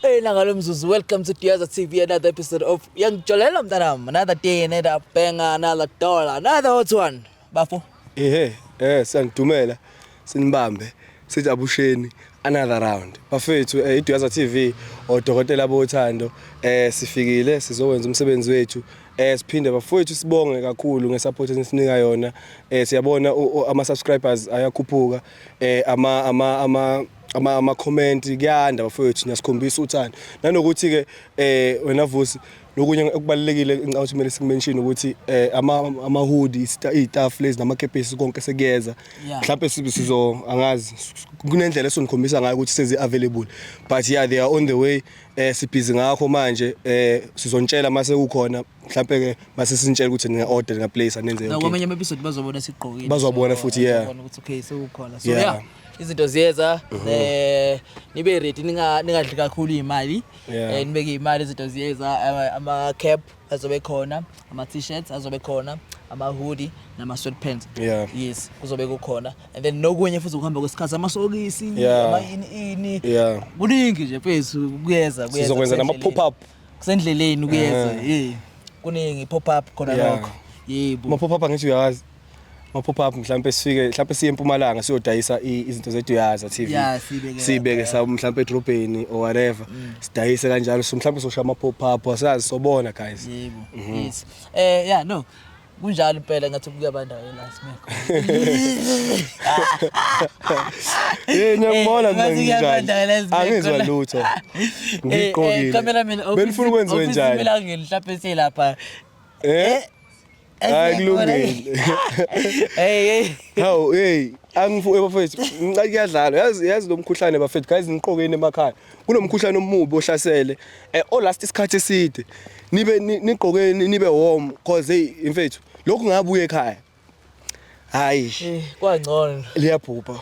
Hey, Nagalumzus, welcome to Tiaza TV, another episode of Young Jolela Mtanam. Another day, another banger, another dollar, another hot one. Bafo? Sangidumela sinibambe sithi abusheni another round. Bafethu iTiaza TV odokotela bothando sifikile sizowenza umsebenzi wethu siphinde bafethu sibonge kakhulu ngesupport esinika yona siyabona ama subscribers ayakhuphuka ama comment kuyanda bafethu niyasikhombisa uthando nanokuthi ke wena Vusi lokunye okubalekile ngicabanga kumele sikumention ukuthi ama hoodie istaff lezi namakepesi konke sekuyeza mhlawumbe sizo angazi kunendlela esonikhombisa ngayo ukuthi sezi available but yeah they are on the way sibhizi ngakho manje sizontshela mase kukhona mhlawumbe ke mase sintshela ukuthi ninga order ninga place anenze yonke kwenye episode bazobona siqhokile bazobona futhi ukuthi okay sekukhona so yeah izinto ziyeza nibe ready ningadli kakhulu imali nibeke imali izinto ziyeza ama cap azobe khona ama t-shirts azobe khona ama hoodie nama sweatpants yes kuzobe kukhona and then nokunye futhi ukuhamba kwesikhathi amasokisi ama ini kuningi nje phezu kuyeza sizokwenza nama pop up kusendleleni kuyeza kuningi pop up khona lokho yebo ama pop up angithi uyazi pop up mhlawumbe siye eMpumalanga siyodayisa izinto zeTiaza TV sibeke mhlawumbe edrobheni or whatever sidayise kanjalo so mhlawumbe soshaya ama pop up asazi sobona guys yebo yes no kunjalo impela ngathi kuyabandayo la simekho ngiyabona njani angizwa lutho ngiqokile cameraman benifuna ukwenziwe njani mina ngilapha selapha akulungile hey angifuwe bafethu ngicaki kuyadlala yazi lo mkhuhlane bafethu guys niqokene emakhaya kunomkhuhlane omubi ohlasele last isikhathi eside niqokene nibe warm cause hey mfethu lokhu ngabuye ekhaya hayi kwangcono liyabhupha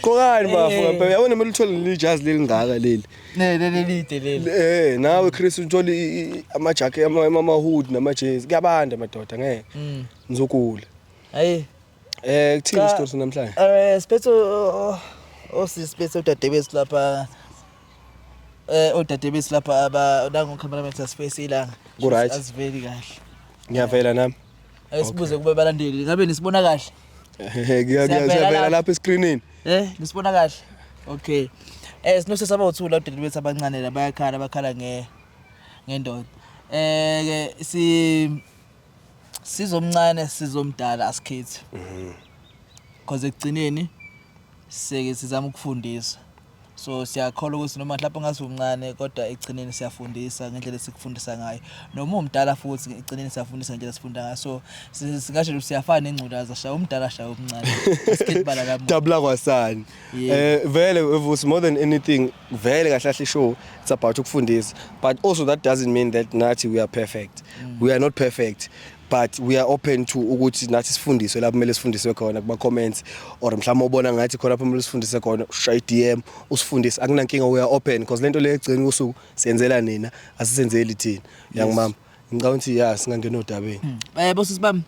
qokani bafu yabona mele uthole lijazi lelingaka leli lelide leli nawe Chris uthola amajake ama hood nama jersey kuyabanda madoda ngeke ngizokula hayi kuthini isitori namhlanje spetho osisipetho udadebesi lapha udadebesi lapha nangu cameraman sasifase ilanga right asiveli kahle ngiyavela nami asibuze kube balandeli ngabe nisibona kahle ngiyavela lapha escreenini nisibona kahle okay sinose sabathula udadeli bethu abancane la bakhala ngendoda ke sizomncane sizomdala asikhethi because ekugcineni sike sizama ukufundisa so siyakholwa ukuthi noma mhlawumbe ngazumncane kodwa ekugcineni siyafundisa ngendlela esikufundisa ngayo noma umdala futhi ekugcineni siyafundisa ngendlela esifunda ngayo so singasho ukuthi siyafana nengculaza shaya umdala shaya omncane asikhethi bala la dabla kwasani vele Vusi more than anything vele kahle show it's about ukufundisa but also that doesn't mean that nathi we are perfect we are not perfect but we are open to ukuthi nathi sifundiswe lapho kumele sifundiswe khona kuba comments or mhlawumbe ubona ngathi khona lapho kumele sifundiswe khona ushaya DM usifundise akunankinga we are open because lento le egcina usuku siyenzela nina asisenzeli thina young mama ngicabanga ukuthi singangena odabeni bosisi bami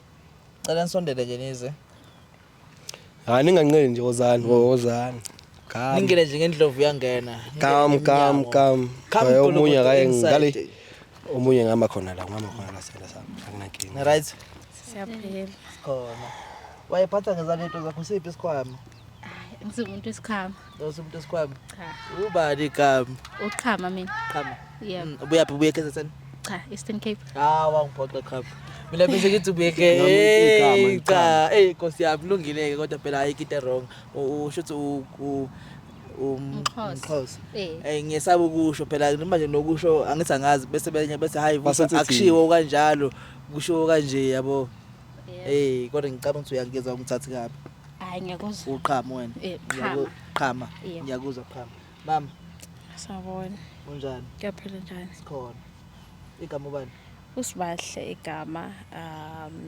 cela nisondele nje nize ninganqeni nje ozana ningene nje ngendlovu yangena kam omunye akaye ngale omunye ngama khona la senda sami akunankinga right siyaphela khona wayephatha ngezanento zakho siphi isikhwama ngizumuntu esikhama umuntu esikhwama cha ubani igama uqhama mina qhama yebo ubuye KZN cha Eastern Cape wangiphoqa qhama mina bese ngithi ubuye cha Nkosi yami kulungileke kodwa phela ayikho wrong usho ukuthi umkhosi ngiyesaba ukusho phela manje nokusho angithi angazi bese hayi akushiwo kanjalo kusho kanje yabo kodwa ngicabanga ukuthi uyangeza ungithathe kabi hayi ngiyakuzwa uqhama wena qhama ngiyakuzwa qhama mama sawubona unjani kuyaphela njani khona igama ubani usibahle igama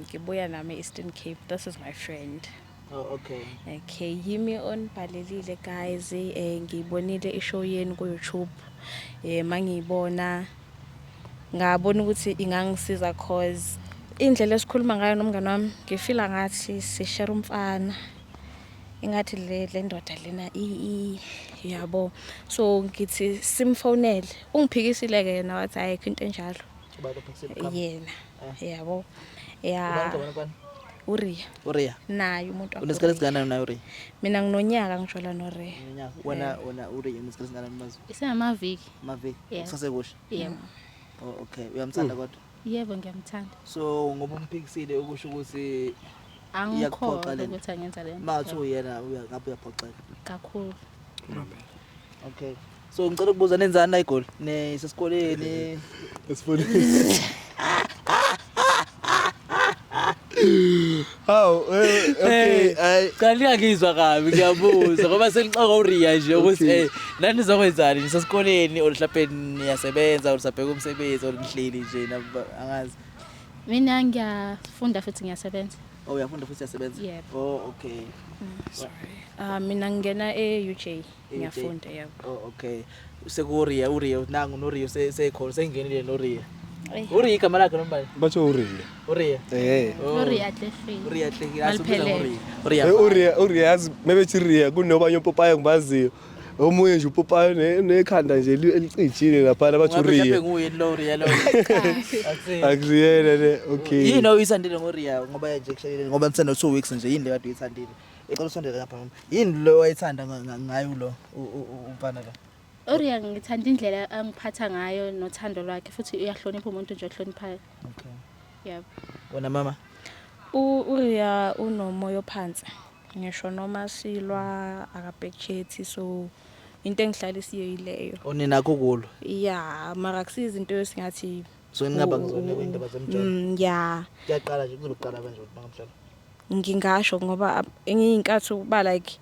ngibuya nami Eastern Cape this is my friend okay yimi onibhalelile guys ngibonile ishow yenu ku YouTube mangiyibona ngabona ukuthi ingangisiza cause indlela esikhuluma ngayo nomngane wami ngifila ngathi sishare umfana ingathi le ndoda lena yabo so ngithi simfonele ungiphikisile ke yena wathi ayikho into enjalo yena yabo ya Uriya naye umuntu unesikhathi esingakanani naye Uriya mina nginonyaka ngishola noRiya wena Uriya unesikhathi esingakanani mazi isamaviki kusasekusha yebo okay uyamthanda kodwa yebo ngiyamthanda so ngoba umphikisile ukusho ukuthi angikholwa ukuthi angenza le mathi uyena ngabe uyaphoxeka kakhulu okay so ngicela ukubuza nenzani la igoli nesesikoleni Esifonini. Okay Kanti ngizwa kabi ngiyabuza ngoba senixoxa uRiya nje ukuthi nani nizokwenzani nisesikoleni olhlaphe niyasebenza olisabheka umsebenzi olihleli nje angazi mina ngiyafunda futhi ngiyasebenza uyafunda futhi uyasebenza okay mina ngena eUJ ngiyafunda yebo okay sekuriya nangu noRiya sekhona sengenile noRiya Uriya igama lakhe noma batsho Uriya Uriya Uriya Tlehile Uriya Tlehile asubizwa Uriya yazi mebethi Riya kunobanye uPopayi ngibaziyo omunye nje uPopayi nekhanda nje elicijile lapha abathi Uriya ngabe nguyini lo Uriya lo akuyena le okay yini uyisandile ngoRiya ngoba nje kushelile ngoba mthanda 2 weeks nje yini le kade uyisandile ecela usondele ngapha yini lo wayithanda ngayo lo umfana la Uriya ngithanda indlela angiphatha ngayo nothando lwakhe futhi uyahlonipha umuntu nje ohloniphayo okay yebo wena mama Uriya unomoya ophansi ngisho noma silwa akabhekchethi so into engihlalisiyo yileyo onina kukulo yeah mara kusiza into esingathi so ningaba ngizone indaba zemjolo yeah kuyaqala nje kuzoqala kanje bangamhlala ngingasho ngoba engiyinkathi ukuba like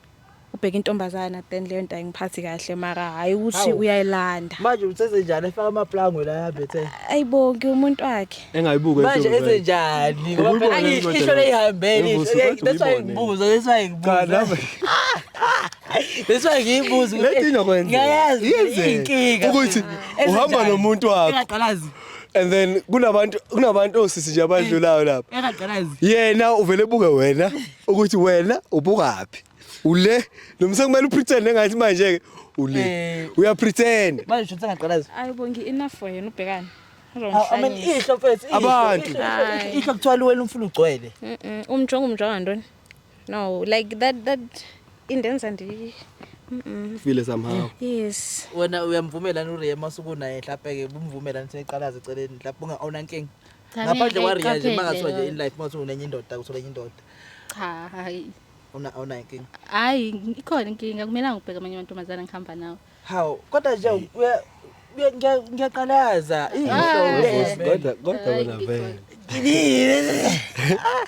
ubheka intombazana then leyo nto ayingiphathi kahle mara hayi ukuthi uyayilanda manje utsenze njani efaka amaplango la yabethe ayibonke umuntu wakhe engayibuka manje enze njani ngoba phela angisho leyihambeli that's why ngibuza Leswa ngiyibuza lethi nokwenza ngayazi inkinga ukuthi uhamba nomuntu wakho engaqalazi and then kunabantu osisi nje abadlulayo lapha engaqalazi yena uvele buke wena ukuthi wena ubukaphi ule nomse kumele upretend engathi manje ke ule uya pretend manje uthi engaqalazi ayibonke enough for yena ubhekani I mean ihlo mfethu abantu ihlo kuthwala wena umfula ugcwele umjonga ndoni no like that indenza ndi feel somehow yes wena uyamvumela noRiya masukunaye mhlawumbe ke bumvumela nithi eqalaza eceleni mhlawumbe ungaona inkinga ngaphandle kwaRiya nje makathiwa nje in life mawuthi unenye indoda uthola enye indoda cha hayi una inkinga hayi ikhona inkinga kumelanga ubheka amanye amantombazana ngihamba nawo how kodwa nje ngiyaqalaza ihlo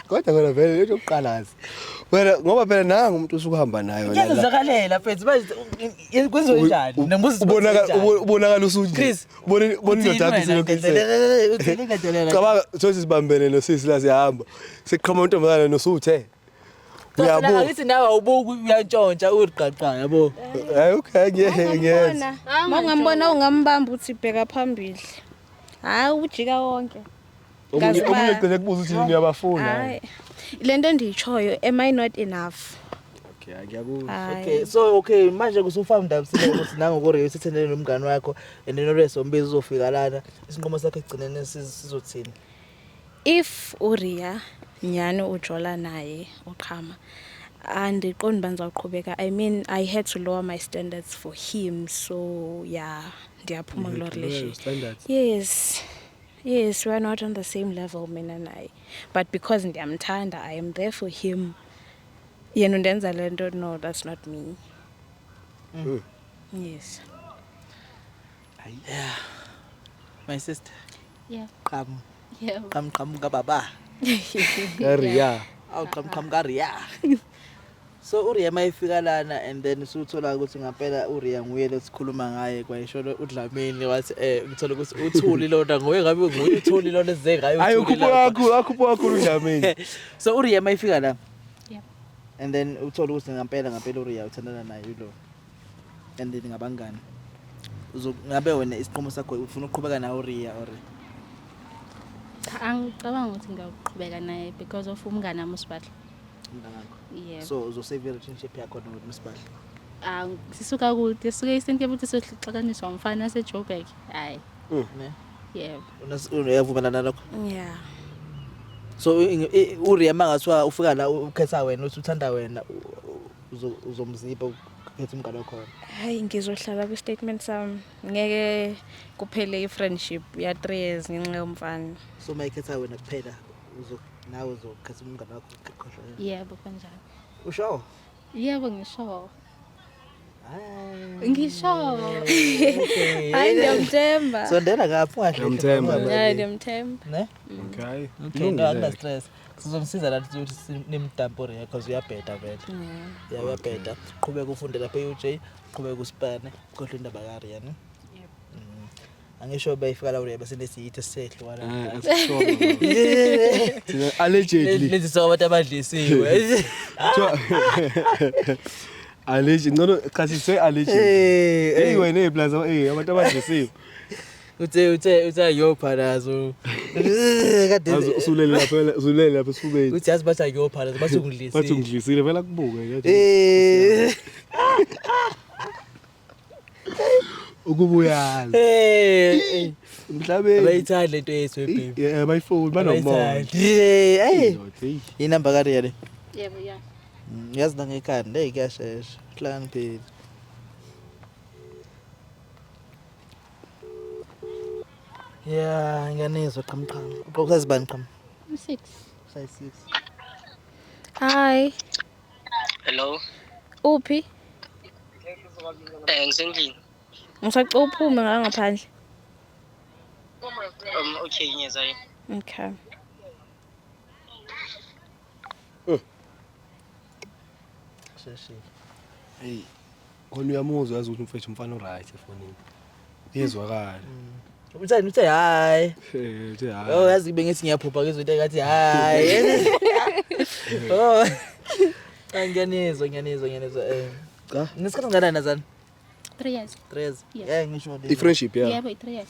kodwa vele lethi ukuqalaza wena ngoba phela nanga umuntu usukuhamba nayo la ngiyazakalela mfethu manje kwenziwe njani nembuzi ubonakala usuthi Chris bona indoda yakhe siyokwenza uthini ngadelela cabanga sothi sibambene nosisi la siyahamba seqhama untombazana nosuthe uyabo ngithi nawe awubuki uyantshontsha uriqaqa yabo okay ngiyeza mangambona ungambamba uthi bheka phambili hayi ujika wonke omunye ecela kubuza ukuthi niyabafuna hayi lento endiyichoyo am I not enough okay ngiyakuzwa okay so okay manje kusufounder sile ukuthi nangokuRiya usithendele nomngane wakho and noReso Mbizi uzofika lana isinqumo sakhe egcinene sizothini if uRiya nyane ujola naye uqhama andiqondi banza uqhubeka I mean I had to lower my standards for him so yeah ndiyaphuma kulo relationship yes we are not on the same level mina naye but because ndiyamthanda I am there for him yena undenza lento no that's not me yes yeah my sister yeah qam kababa Riya qam kaRiya so uRiya mayifika lana and then usuthola ukuthi ngempela uRiya nguye lesikhuluma ngaye kwayisho uDlamini wathi ngithola ukuthi uthuli lona ngoye ngabe nguye uthuli lona eze ngayo ayo akhupha wakho uDlamini so uRiya mayifika la yeah and then uthola ukuthi ngempela uRiya uthandana naye lo and then ngabangani ngabe wena isiqomo sakho ufuna ukuqhubeka nawe uRiya or angicabanga ukuthi ngiyaqhubeka naye because of umngane nami uSibadla Yebo. So uzosave relationship yakho noSibali. Sisuka kude sisuke Eastern Cape ukuthi sohlixakaniswa umfana waseJoburg. Hayi. Ne? Yebo. Uyavumelana nalokho? Yeah. So uRia mangathiwa ufika la ukhetha wena uthi uthanda wena uzomzipha ukhetha umngane wakho. Hayi ngizohlala ku statement sami. Ngeke kuphele i-friendship ya 3 years ngenxa yomfana. So mayikhetha wena kuphela nawe uzokhetha umngane wakho ukhohlwa. Yebo kanjalo. Usho? Yebo ngisho. Hayi. Ngisho. Hayi ngiyamthemba. Sondela ngapha ungahle. Ngiyamthemba. Yeah, ngiyamthemba. Ne? Okay. Okay, no stress. Sizomsiza la ukuthi nimdampore because uyabheda vele. Yeah, uyabheda. Qhubeka ufunde lapha eUJ, qhubeka uSpane, ukhohle indaba kaRia, ne? Yebo. Angisho bayifika la bese lesiyithi sehlwa la. Allegedly. Lezi so abantu abadlisiwe. Allegedly. No, kasi say allegedly. Hey wena eplaza abantu abadlisiwe. Uthe yopha nazo. Kade Usulele lapha esifubeni. uthi yazi bathi yopha nazo bathi ungidlisile. Bathi ungidlisile vela kubuke nje. Ukubuyazi. Mhlabeni. Abayithanda lento yethu baby. Yeah, bayifuni banomoya. Hey. Inamba kaRia le. Yebo ya. Yazi nangekhanda kuyashesha. Hlakaniphile. Yeah, ngiyanizwa qhamqham. Uqokusazibani qham? 6. Say 6. Hi. Hello. Uphi? Ngisendlini. Ngisacela uphume ngaphandle. Okay, ngiyazayo. Okay. Sheshile. Hey. Khona uyamuzwa yazi ukuthi umfethu umfana oright efonini. Yezwakala. Uthe hayi. Uthi hayi. Oh yazi bengithi ngiyaphupha ngizothi ngathi hayi. Oh. Ngiyanizwa. Cha. Ngesikhathi ngana nazana? 3 years. 3 years. Yes. Yeah, ngisho I friendship yeah. Yebo 3 years.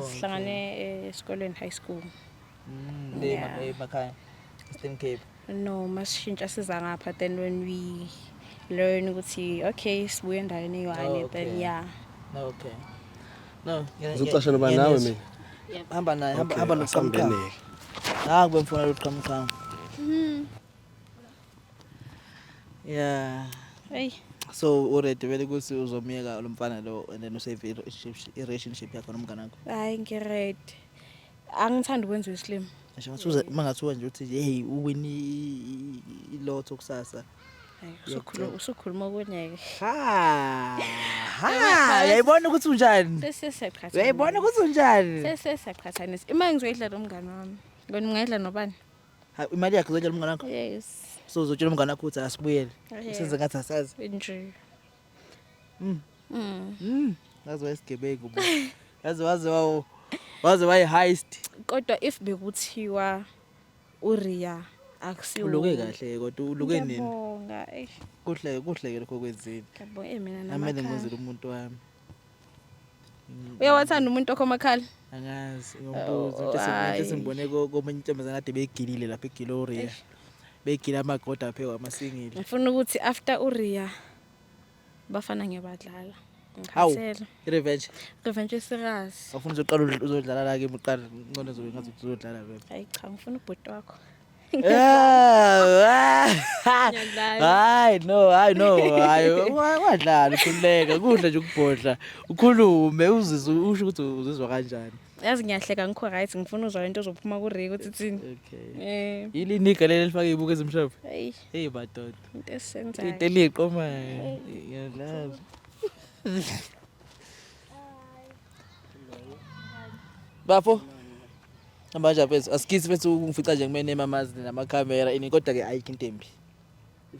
Sihlangane esikoleni high school. Le emakhaya. Eastern Cape. No, masishintsha siza ngapha then when we learn ukuthi okay sibuye endaweni eyi-1 then yeah. No, okay. No, Uzoqasha noba nawe mina. hamba naye, hamba noqhamqham. noqhamqham. Hayi kubemfuna loqhamqham. Yeah. Hey, So already vele ukuthi uzomiyeka lo mfana lo and then usave i-relationship yakho nomngane wakho. hayi ngi-ready. Angithandi ukwenza islim. Ngisho ngathi mangathiwa nje uthi hey uwini ilotho kusasa. Hayi usukhuluma kuneke. Ha. Yayibona ukuthi unjani? Sesiyaqhathanisa. Uyayibona ukuthi unjani? Sesiyaqhathanisa. Ima ngizoyidla nomngane wami. Ngoni ngayidla nobani? Ha imali yakho uzotshela umngane wakho. Yes. So uzotshela umngane wakho ukuthi asibuyele. Yeah. Usenze ngathi asazi. Enjoy. Yazi wayesigebengu bo. Yazi waze wayi heist. Kodwa if bekuthiwa uRia akusiwo. Uluke kahle kodwa uluke nini? Ngiyabonga. Kuhle ke lokho kwenzini. Ngiyabonga mina Amele namakhaya. ngizele umuntu wami. Uyawathanda umuntu okhomakhala? Angazi ngombuzo ukuthi sengibone komunye intombazana kade begilile lapha eGloria. Begila amagoda aphe kwamasingile. Ngifuna ukuthi after uRia bafana ngiyabadlala. Hawu. Ngikhathele. Revenge. Revenge serious. Awufuna uzoqala uzodlala la ke uqala ngcono zobe ngathi uzodlala vele. Hayi cha ngifuna ubhuti wakho. Hayi no. Hayi wadlala ukhuleka kuhle nje ukubhodla. Ukhulume uzizwe usho ukuthi uzizwa kanjani. Yazi ngiyahleka ngikho right ngifuna uzwa into ozophuma kuRia ukuthi thini. Okay. Ilinika leli lifaka ibuko ezimhlophe. Hey, Hey madoda. into esenzayo. Into eliqoma. Ngiyadlala. Bafo. Manje phezulu asikithi bese ungifica nje kumene mamazi namakhamera ini kodwa ke ayikho into embi.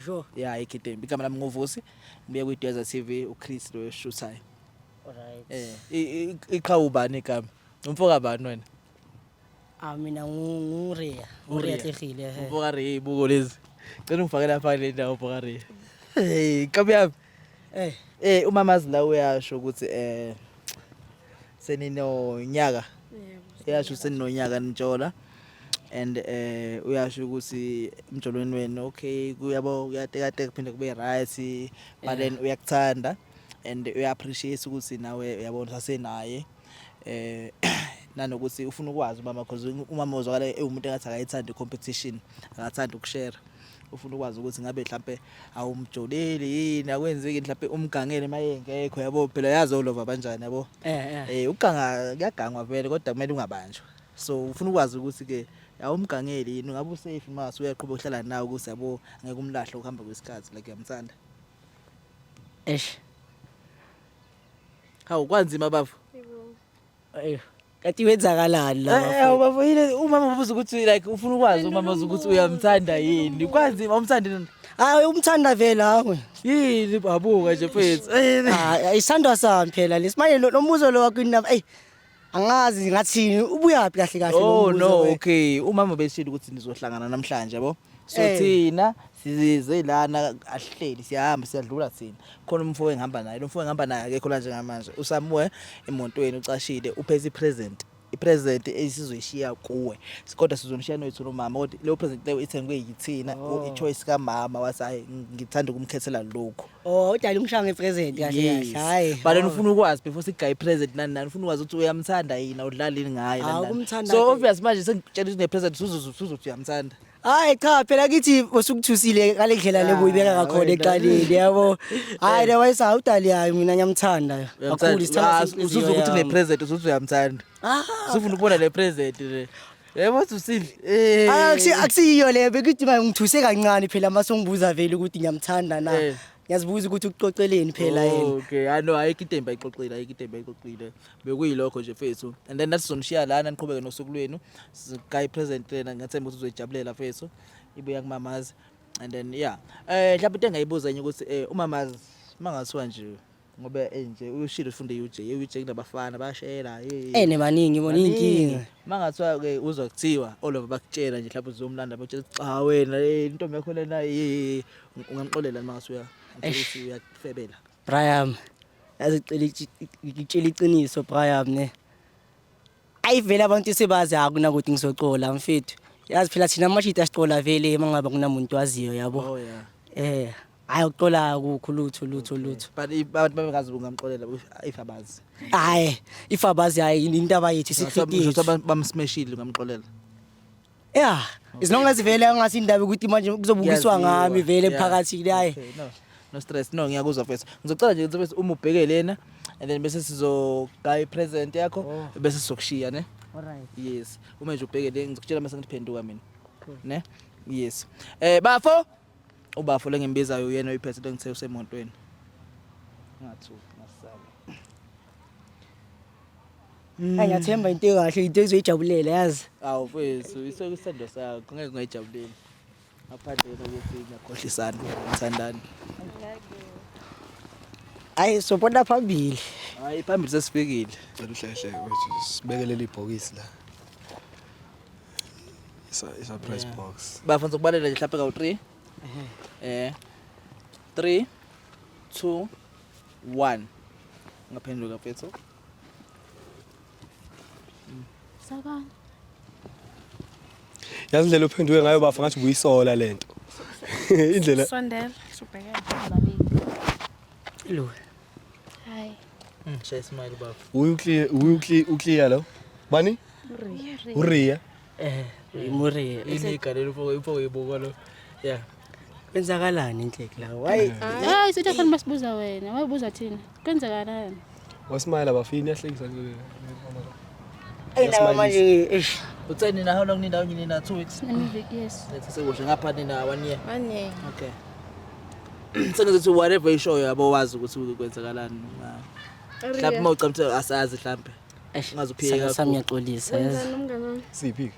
Sure. Yeah, ayikho into embi. Igama lami ngovusi. Ngibuye kwiDeza TV uChris lo shuthayo. Alright. Iqhawe ubani igama? Umfoka bani wena? Mina nguRia. uRia Tlhegile. Umfoka re ibuko lezi. Cela ungifake lapha le ndawo umfoka re. Hey, kabi yapi? Umamazi la uyasho ukuthi senino nyaka. Yasho seninonyaka nitshola. and uyasho ukuthi emjolweni wenu okay kuyabo uyatekateka kuphinde kube right but then uyakuthanda and uyaappreciate ukuthi nawe uyabona sasenaye nanokuthi ufuna ukwazi mama because umama uzwakala umuntu engathi akayithanda competition akathanda ukushare ufuna ukwazi ukuthi ngabe mhlambe awumjoleli yini akwenzeki mhlambe umgangele mayengekho yabo phela yazi olova kanjani yabo ukuganga kuyagangwa vele kodwa kumele ungabanjwa so ufuna ukwazi ukuthi ke awumgangeli yini ngabe usafe mase uyaqhubeka ukuhlala nawe ukuthi yabo angeke umlahle ukuhamba kwesikhathi like yamthanda hawu kwanzima bafu Kathi wenzakalani la bafo yile umama ubuza ukuthi like ufuna ukwazi umama ukuthi uyamthanda yini kwanzima umthanda nini umthanda vele hawe yini babuka nje mfethu isandwa sami phela lesimanje nombuzo lo wakho indaba angazi ngathini ubuyapi kahle kahle oh no okay umama besishilo ukuthi nizohlangana namhlanje yabo so thina sizize lana ahleli siyahamba siyadlula thina khona umfowethu engihamba naye lo mfowethu engihamba naye akekho la njengamanje usamuwe emontweni ucashile uphethe ipresent esizoyishiya kuwe kodwa sizonishiya noyithu nomama kodwa leyo present leyo ithengwe yithina ichoice kamama wasayi ngithanda ukumkhethela lokho udala umshanga ipresent kahle kahle hayi but ufuna ukwazi before sigaya ipresent nani ufuna ukwazi ukuthi uyamthanda yini udlalini ngaye nani so obvious manje sengitshela ukuthi nepresent uzothi uyamthanda hayi cha phela kithi bosukuthusile ngale ndlela lebuyibeka ngakhona eqaleni yabo hayi wayesa udali yayo mina nyamthanda kakhulu isithanda usuzokuthi nepresent uzothi uyamthanda usufuna ukubona le present le yebo usile akusiyo le bekuthi ngithuse kancane phela masongibuza vele ukuthi ngiyamthanda na ngiyazibuza ukuthi ukuxoxeleni phela yena okay I know ayikho itemba ayixoxile bekuyilokho nje fethu and then that's sonishiya lana niqhubeke nosuku lwenu sigaya present lena ngathemba ukuthi uzoyijabulela fethu ibuya kumamazi and then yeah mhlawumbe into engayibuza nje ukuthi umamazi mangathiwa nje ngoba nje ushilo ufunde UJ kunabafana bayashela nemaningi bona inkinga mangathiwa ke uzwa kuthiwa olova bakutshela nje mhlawumbe uzomlanda bakutshela cha wena intombi yakho lena ungamxolela mangasuya ukuthi uyakufebela Brian yazicela iqiniso Brian ne ayivela abantu sebazi akuna ukuthi ngizoxola mfethu yazi phela thina mashita siqola vele mangaba kunamuntu waziyo yabo ayoxola akukho lutho but abantu babekazi ungamxolela ifabazi hayi ifabazi hayi indaba yethu sikhithi bamsmashile ungamxolela as long as vele angasi indaba ukuthi manje kuzobukiswa ngami vele phakathi hayi no stress no ngiyakuzwa mfethu ngizocela nje ukuthi uma ubheke lena and then bese sizogaya ipresent yakho bese sizokushiya ne alright yes uma nje ubheke le ngizokutshela mase ngiphenduka mina ne yes bafo ubafo lengimbizayo uyena oyiphethe lengithe usemontweni ngathu ngasaba angiyathemba into kahle into ezoyijabulela yazi awu mfethu isekusendo sakho ngeke ngayijabulela ngaphandle kokuthi ngakhohlisana ngithandani hayi sobona phambili hayi phambili sesifikile cela uhlehle wethu sibekelele ibhokisi la isa price box bafanele ukubalela nje mhlawumbe ka3 3 2 1 ngaphenduka mfethu Saka yazi indlela ophenduke ngayo bafa ngathi buyisola lento indlela Sondela subhekela babili. lo Hi. shaya smile baba uclear lo bani Uriya imure inegalelo ifo ibuka lo yeah kwenzakalani inhleki la why Hayi sithi khona masibuza wena wayibuza thina kwenzakalani wasimile abafini yahlekisa nje ayina manje utseni na how long nindawo nyini na 2 weeks yes let's say usho ngapha nina 1 year 1 year okay sengizothi whatever ishow yabo wazi ukuthi kwenzakalani mhlawumbe mawucamthe asazi mhlawumbe ngazuphiyeka sami yaxolisa yazi nomngane siphi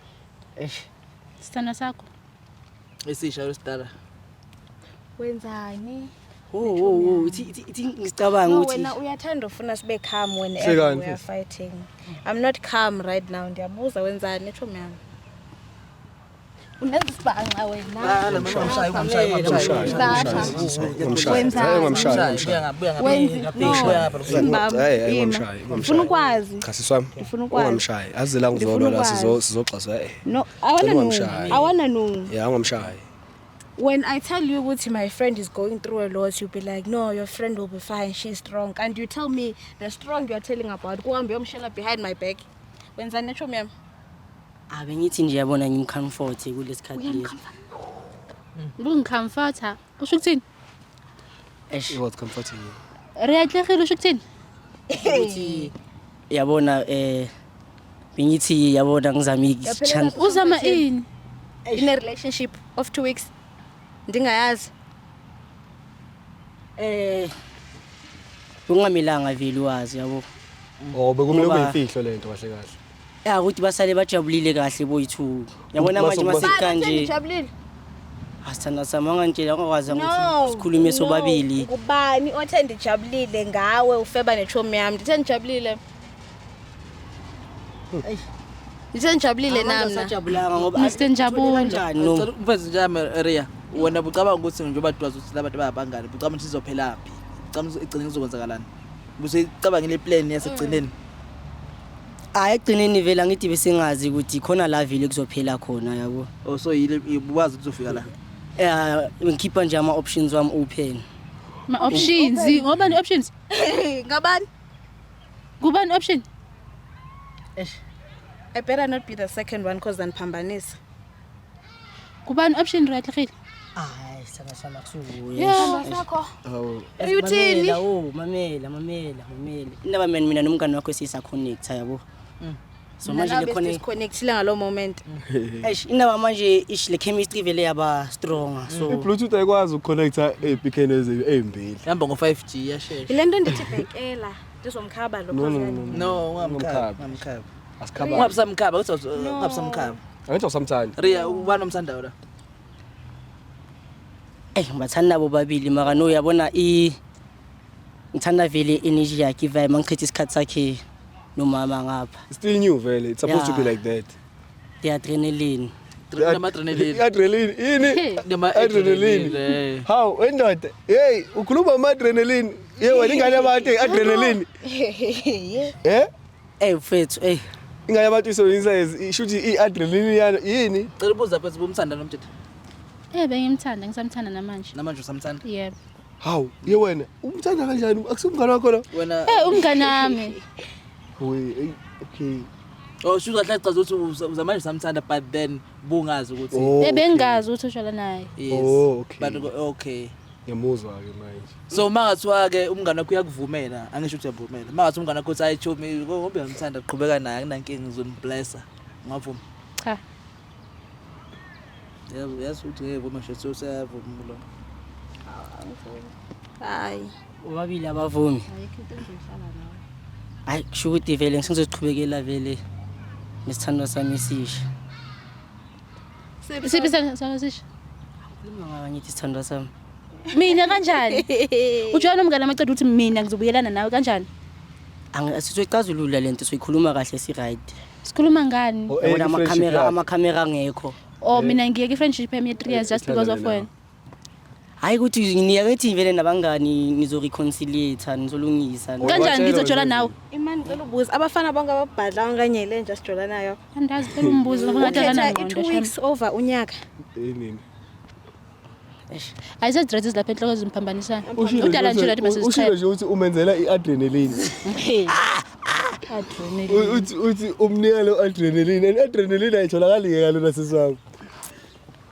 sithanda sakho esisha usidala wenzani ithi ngicabanga ukuthi wena uyathanda ufuna sibe calm when Hlekani, we are fighting I'm not calm right now ndiyabuza wenzani ethu mama unezibhanga wena ufuna ukwazi Khasiswami ufuna ukwazi ungamshayi azela ngizolwa la sizoxazwa no I wanna know yeah ungamshayi. when I tell you ukuthi my friend is going through a lot, you'll be like, no, your friend will be fine, she's strong. And you tell me the strong you're telling about, go and be behind my back. When's that natural, ma'am? Bengithi nje yabona ngimcomfort kulesikhathi lesi. Ngicomforta. Usho ukuthini? It was comforting you. Riyahlekile usho ukuthini? Ukuthi yabona bengithi yabona ngizama chance. Uzama ini? In a relationship of 2 weeks. Ndingayazi. Ungamelanga vele wazi yabo. Oh bekumele kuyimfihlo lento kahle kahle. Ya ukuthi basale bajabulile kahle boyithu. Yabona manje masika nje. Jabulile. Asithanda samanga ngitshela ngakwazi ukuthi sikhulume sobabili. Kubani othe ndijabulile ngawe ufeba nechomi yami. Ndithe ndijabulile. Ndithe ndijabulile nami. Sajabulanga ngoba Asisenjabula. kanjani Mfethu njami area wena bucabanga ukuthi njengoba dwazi ukuthi labantu bayabangani bucabanga ukuthi sizophela phi bucabanga igcine kuzokwenzakalani busicabangile plan yasekugcineni hayi egcineni vela ngithi besingazi ukuthi khona la vile kuzophela khona yabo oh so yile ubazi ukuzofika la ngikhipha nje ama options wami open Ma options ngoba ni options Ngabani? kubani option I better not be the second one because aniphambanisa. kubani option riyahlekile hayi sama kusuku yeah Sakho. Oh Uyuthini? oh mamela indaba mina nomngane wakho sisa connect yabo so manje le connect connectile ngalo moment. indaba manje le chemistry vele yaba strong so Bluetooth ayikwazi ukuconnecta ePKN ezimbili. hamba ngo5G yashesha Ilento ndithi bhekela ndizomkhaba lo no Ngamkhaba. ngamkhaba Asikhaba. ungabusamkhaba ukuthi ungabusamkhaba Angithi sometimes. Ria ubani omthandayo la ngibathanda nabo babili mara no yabona ngithanda vele energy yakhe vibe mangichitha isikhathi sakhe nomama ngapha Still new vele. It's supposed to be like that. the adrenaline adrenaline Adrenaline ini? Adrenaline. How? Endoda. Hey, ukhuluma ama-adrenaline. Wena ingane yabantu adrenaline. mfethu Ingane yabantu isebenzisa ishuthi i-adrenaline yana yini? cela ubuza phezu bomthanda nomthetho bengimthanda ngisamthanda namanje usamthanda yebo How? Wena umthanda kanjani? Akusumngane wakho lo? wena umngane wami Okay. oh shuka hle chaza ukuthi uzamanje usamthanda but then bungazi ukuthi bengazi ukuthi ushona naye yes Oh, okay. but okay Ngiyamuzwa ke manje. so mangathiwa ke umngane wakho uyakuvumela angisho ukuthi uyavumela mangathi umngane wakho uthi ayichomi ngoba uyamthanda qhubeka naye akunankinga ngizoniblessa ngavuma cha yebo yazi ukuthi ngevuma nje so sayavuma lo Hayi. ubabili abavumi hayi kusho ukuthi vele ngizoqhubekela vele nesithando sami sisha siphi sakasisho khuluma ngithi isithando sami mina kanjani ujona umngane amaceda ukuthi mina ngizobuyelana nawe kanjani asizocazulula lento soyikhuluma kahle si right sikhuluma ngani yabona amakhamera ngekho mina ngiyeke friendship yami 3 years just because of wena hayi ukuthi ngiyakethi vele nabangani nizoreconciliate nizolungisa kanjani ngizojola nawe Imani ngicela ubuza abafana bonke ababhadla okanye le nje sijola nayo. andazi phela umbuzo ngathana ngqondo 2 weeks over unyaka. Yini? ayisedress lapha enhloko zimphambanisana udala nje lathi Ushilo mase nje ukuthi umenzela i-adrenaline. Uthi umnika lo adrenaline. Adrenaline ayitholakali ke kalona siswami.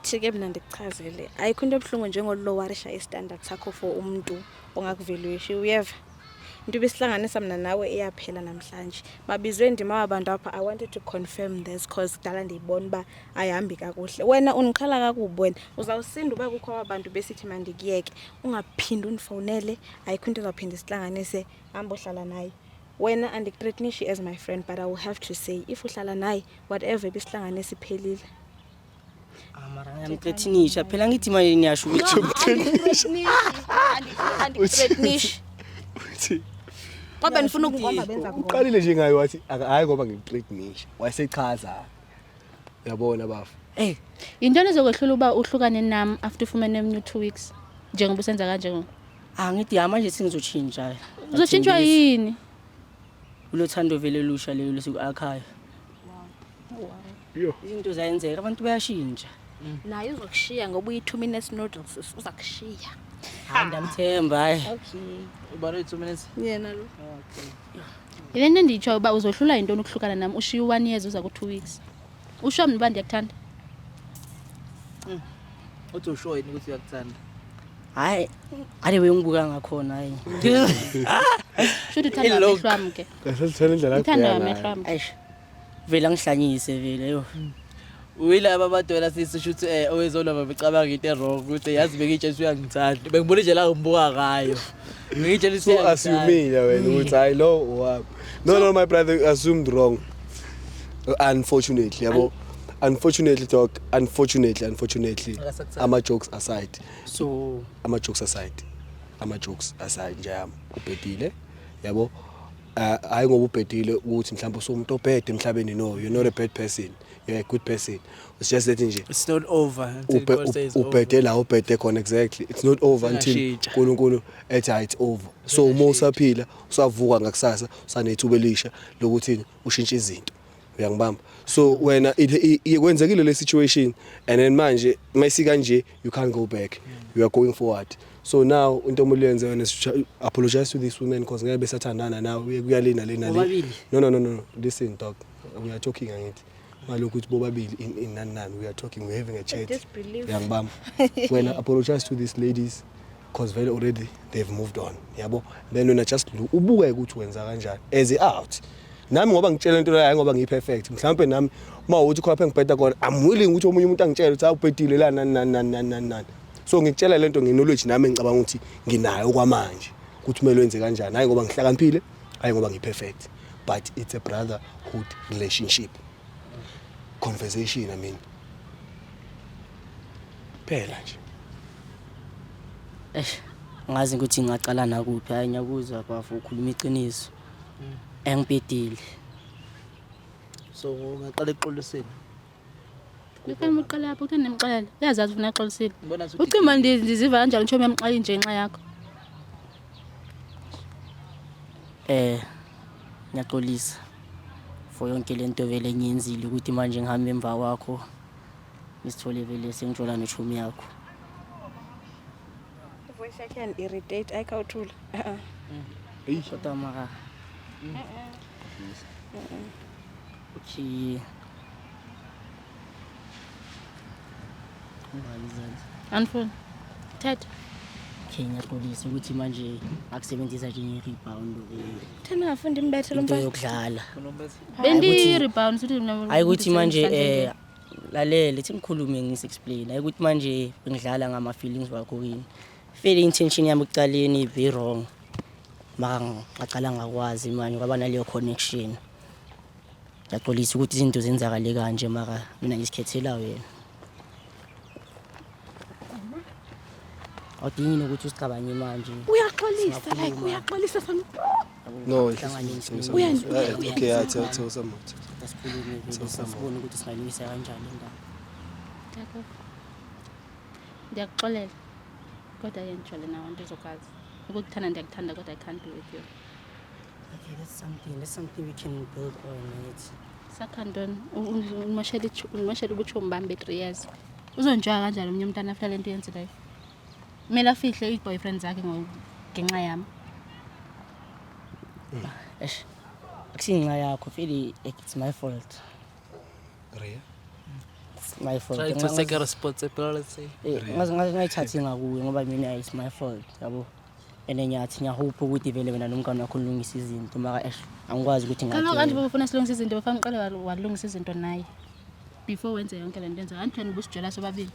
Thike mina ndikuchazele. Ayikho into ebhlungu njengolowarisha istandard sakho for umuntu ongakuvaluation uyeva. Into besihlanganisa mina nawe iyaphela namhlanje. Mabizwe ndima abantu apha I wanted to confirm this because dala ndiyibona ba ayihambi kakuhle. Wena unikhala kakubi wena. Uzawusinda uba kukho abantu besithi mandikiyeke. Ungaphindi unifonele ayikho into ezawuphinda isihlanganise hamba ohlala naye. Wena andikuthreatenishi as my friend but I will have to say if uhlala naye whatever besihlanganise iphelile. mara ngiyamthreatinisha phela ngithi manje niyasho ukuthi Andikuthreatenishi. Ngoba nifuna ukungomba benza ngoma. Uqalile nje ngayo wathi hayi ngoba ngikuthreatnisha. Wasechaza. Yabona bafu. Intoni ezokwehlula uba uhlukane nami after ufumene emnye 2 weeks njengoba usenza kanje ngoku? Ngithi manje singizotshintsha. Uzotshintshwa yini? Ulothando vele lusha lelo lesiku-archive. Izinto zayenzeka abantu bayashintsha. Naye uzokushiya ngoba uyi2 minutes notice uzakushiya. Ndamthemba hayi. Okay. Ubani 2 minutes? Yena lo. Okay. Yilento nditsho uba uzohlula intoni ukuhlukana nami ushiya 1 year uza ku2 weeks. Usho mina uba ndiyakuthanda. Uthi usho yini ukuthi uyakuthanda? Hayi, ade wengibuka ngakhona hayi. Should uthanda amehlo ami ke. Kasithela indlela Uthanda amehlo ami. Eish. Vele ngihlanyise vele yo. Uyilaba abadwela sisho ukuthi owezolova becabanga into wrong ukuthi yazi bekitshela uyangithanda. Bengibona nje la ngibuka ngayo. Ngitshela so assuming wena ukuthi hayi lo owaphi. No my brother assumed wrong. Unfortunately yabo. Unfortunately ama jokes aside. So Ama jokes aside nje ubhedile yabo. Hayi ngoba ubhedile ukuthi mhlawumbe usumuntu obhede emhlabeni no, you're not a bad person, you're a good person. It's just that nje it's not over until God says ubhede la ubhede khona exactly. It's not over until uNkulunkulu ethi it's over. So uma usaphila usavuka ngakusasa usanethuba elisha lokuthi ushintshe izinto. Uyangibamba. So wena kwenzekile le situation and then manje mayisika nje you can't go back. You are going forward. So now into omulenze wena apologize to this woman because ngeke besathandana nawe kuyalina lena le. No. Listen dog. We are talking angithi. Malokhu uthi bobabili in nani we are talking, we're having a chat. Uyangibamba. Wena apologize to these ladies because very already they've moved on. Yabo. Then wena just ubuke ukuthi wenza kanjani as out. Nami ngoba ngitshela into la ngoba ngiperfect. Mhlawumbe nami mawuthi khona lapha ngibheda khona I'm willing ukuthi omunye umuntu angitshele ukuthi awubhedile la nani. So ngikutshela lento ngeknowledge nami ngicabanga ukuthi nginayo kwamanje ukuthi kumele wenze kanjani. Hayi ngoba ngihlakaniphile, hayi ngoba ngiperfect, but it's a brotherhood relationship. Conversation I mean. Phela nje. ngazi ukuthi ngaqala nakuphi hayi ngiyakuzwa bafu ukhuluma iqiniso. Engibhedile. so ngaqala eqoliseni. Ngifuna uqala lapho uthanda nemxalela. Uyazazi ufuna axolisile. Ngibona ukuthi Ucima ndiziva kanjani ngisho uyamxala nje nxa yakho. Ngiyaxolisa for yonke lento vele ngiyenzile ukuthi manje ngihambe emva kwakho ngisithole vele sengithola nechumi yakho. Voice yakhe can irritate ayikawuthula. Kodwa mara uthi Anfuni. Thatha. Ngiyaxolisa ukuthi manje akusebenzisa nje i-rebound Thina ngafunda imbethe lo into mfana. yokudlala. Bendi rebound futhi mina. Hayi ukuthi manje lalele thi ngikhulume ngisi-explain. Hayi ukuthi manje ngidlala ngama feelings wakho yini. Feel intention yami ekuqaleni be wrong. Maka ngaqala ngakwazi manje kwaba naleyo connection. Ngiyaxolisa ukuthi izinto zenzakale kanje maka mina ngisikhethela wena. Awudingi ukuthi usicabanye manje. Uyaxolisa like uyaxolisa fana. No, okay, tell some. Asikhulume vele sifuna ukuthi singalungisa kanjani indaba. Ndiyakuxolela. Kodwa yengijole nawe into ezokwazi. Ukukuthanda ndiyakuthanda kodwa I can't be with you. Okay, that's something we can build on it. Sakhandon umashela ukuthi umbambe 3 years. Uzonjwa kanjani umunye umntana after lento yenzileyo? Kumele afihle i-boyfriend zakhe ngenxa yami. Akusinqa yakho feel it's my fault. Ria. It's my fault. Try to take responsibility. Ngayithathi ngakuwe ngoba mina it's my fault yabo. Enenyathi ngiyahope ukuthi vele wena nomngane wakho ulungisa izinto maka angikwazi ukuthi Kaloku kanje ngathi. bafuna silungisa izinto bafana uqale walungisa izinto naye. Before wenze yonke lento yenza. Anthweni busijela sobabili.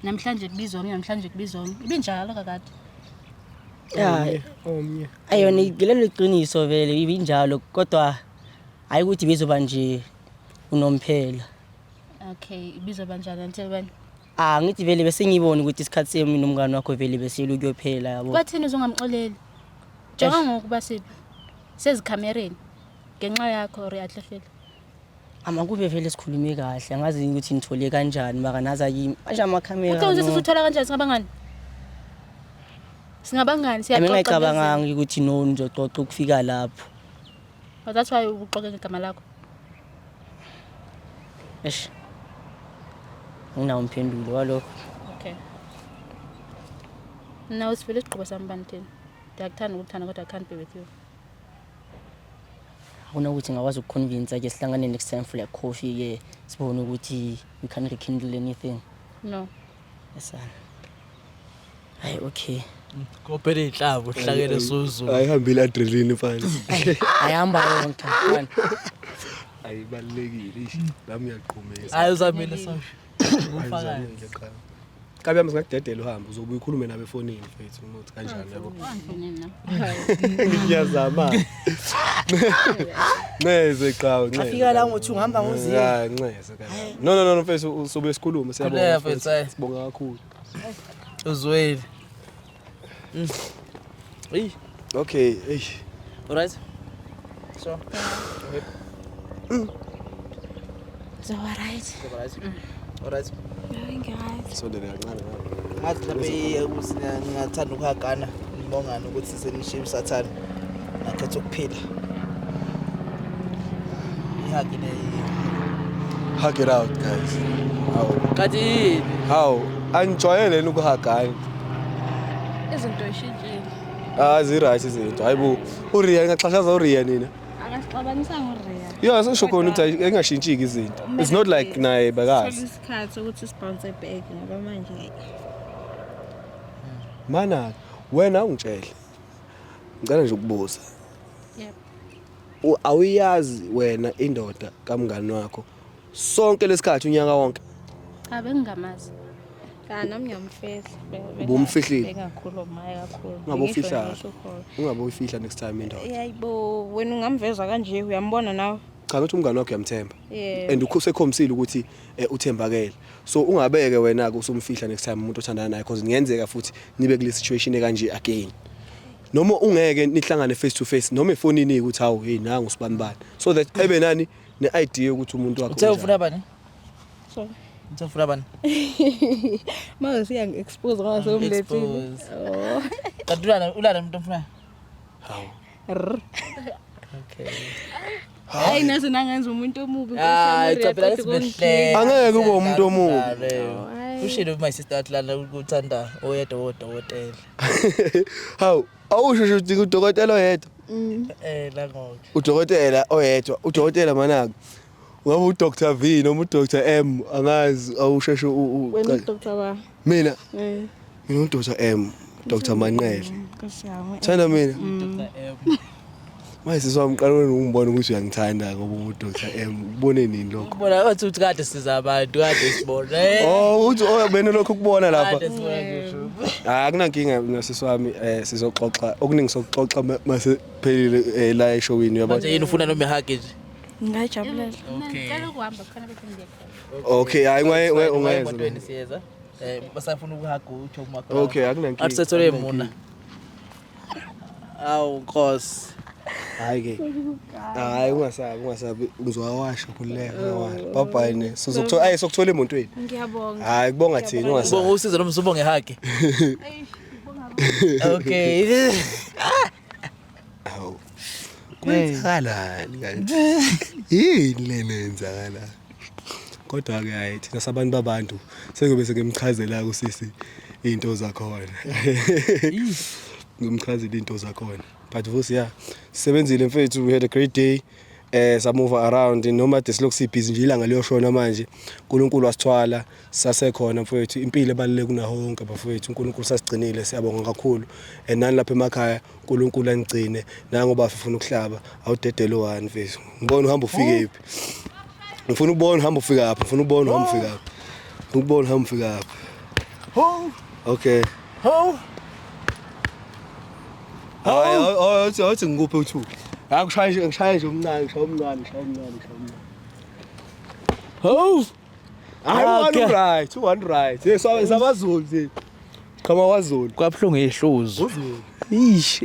Namhlanje kubizwa namhlanje kubizwa. Ibinjalo kakade. Yeah. Ayona ngilelo iqiniso vele ibinjalo kodwa hayi ukuthi bezoba nje unomphela. Okay, ibizwa banjani until when? Ngithi vele bese ngibona ukuthi isikhathi semi nomngane wakho vele bese lukuyophela yabo. Bathini uzongamxoleli? Njengoba ngokuba siphi? Sezikhamereni. Ngenxa yakho Ria Dlefile. Amakube vele sikhulume kahle angazi ukuthi nithole kanjani maka naza yimi manje amakhamera Ucela ukuthi uthola kanjani singabangani? Singabangani mina siyaxoxa. ngicabanga ukuthi no nizoxoxa ukufika lapho That's why uqoke ngegama lakho. eish nginawo umphendulo walokho Okay. Now sivele siqobo sami bantini. Ndiyakuthanda ukuthanda kodwa I can't be with you. akuna ukuthi ngakwazi ukuconvince ke sihlangane next time for like coffee ke sibone ukuthi we can rekindle anything No. yesana hayi okay Kophela inhlabo uhlakele Suzu. ayihambile adrenaline mfana ayihamba yonke mfana ayibalekile ishi nami uyaqhumeza Hayi uzamile so. Ufakazi. kabe yami singakudedela uhambo uzobuya ukhulume nabe efonini mfethu ukuthi kanjani yabo ngiyazama neze qawo neze afika la ngothi ungihamba ngoziyo ya neze kanjani no mfethu usobe sikhulume Khuleka, siyabonga mfethu. sibonga kakhulu Uzweli. Hey, okay alright. So. So alright. Alright. so dele kancane Ngathi lapha ngingathanda ukuhagana ngibongana ukuthi senishiya usathana. Ngakhetha ukuphila. Ihagine. hug it out guys Kathi how anjwayele ukuhagana Izinto ishintshile. right izinto hayibo uRiya ngaxhashaza uRiya nina Akasixabanisa ngoRia. yeah sasho khona ukuthi engashintshiki izinto it's not like naye bekazi Isikhathi ukuthi sibounce back ngoba manje mana wena ungitshele ngicela nje ukubuza Yep. awuyazi wena indoda kamngani wakho sonke lesikhathi unyaka wonke Abe ngingamazi. nami ngiyamfihla. Ubumfihlile? Bengakhuluma kakhulu. Ungabe ufihla Ngisho kahle. ngisho khona. ungabe uyifihla next time indoda Yayibo wena ungamveza kanje uyambona nawe. cha ukuthi umngani wakho uyamthemba Yeah. and usekhomisile ukuthi uthembakele so ungabeke wena ke usumfihla next time umuntu othandana naye because ngiyenzeka futhi nibe kule situation ekanje again noma ungeke nihlangane face to face noma efonini ukuthi hawu hey nanga usibanibani so that ebe nani ne-idea ukuthi umuntu wakho uthe ufuna bani? So Uthe ufuna bani? manje siyangi-expose ngasemlethini. Oh. Kanti ulana umuntu ofuna? hawu Okay. Hayi naso nangenza umuntu omubi Hayi cha phela lesibehle. Angeke ube umuntu omubi. Ushilo my sister atlana ukuthanda oyedwa wodokotela. hawu awusho nje ukuthi udokotela oyedwa La ngoku. udokotela oyedwa udokotela manaka ngabe uDr V noma uDr M angazi awusheshe wena uDr wa. mina mina uDr M Dr Manqele Nkosiyami. thanda mina Dr. M. manje siswamqala ngibona ukuthi uyangithanda ngoba uDr M ubone nini lokho Ubona wathi kade siza abantu kade sibona. uthi wena lokho kubona lapha Kade sibona ngisho. akunankinga nasiswami sizoxoxa okuningi sokuxoxa mase phelile la eshowini yabo Manje yini ufuna noma ihage nje? Ngajabulela. Okay. Ngicela ukuhamba khona bese ngiyakhona. okay hayi ungayeza Emotweni siyeza. Basafuna ukuhaga uthi umakho. okay akunankinga Asithole muna. Awu Nkosi. hayi ke hayi ungasabi ngizowawasha kuleka bye bye ne sizokuthola sokuthola emontweni Ngiyabonga. hayi kubonga thina Ubonga ungasabi usize noma usubonge ihage. Okay. awu kwenzakalani kanti yini lena yenzakala kodwa ke hayi thina sabantu babantu sengobe sekemchazela kusisi into zakhona ngimchazela into zakhona but vusi yeah sisebenzile mfethu we had a great day samove around noma desilokhu sibhizi nje ilanga liyoshona manje uNkulunkulu wasithwala sasekhona mfethu impilo ebaluleke kunaho wonke bafethu uNkulunkulu sasigcinile siyabonga kakhulu nani lapha emakhaya uNkulunkulu angigcine nangoba funa ukuhlaba awudedelo one mfethu ngibona uhamba ufike ephi ngifuna ukubona uhamba ufika lapha ngifuna ukubona uhamba ufika lapha ukubona uhamba ufika lapha okay hayi awuthi ngikuphe u2 ngishaya nje umncane ngishaya umncane hayi one right hey sabazulu nje qhama wazulu Kwabuhlungu ehluzo. uzulu Ish.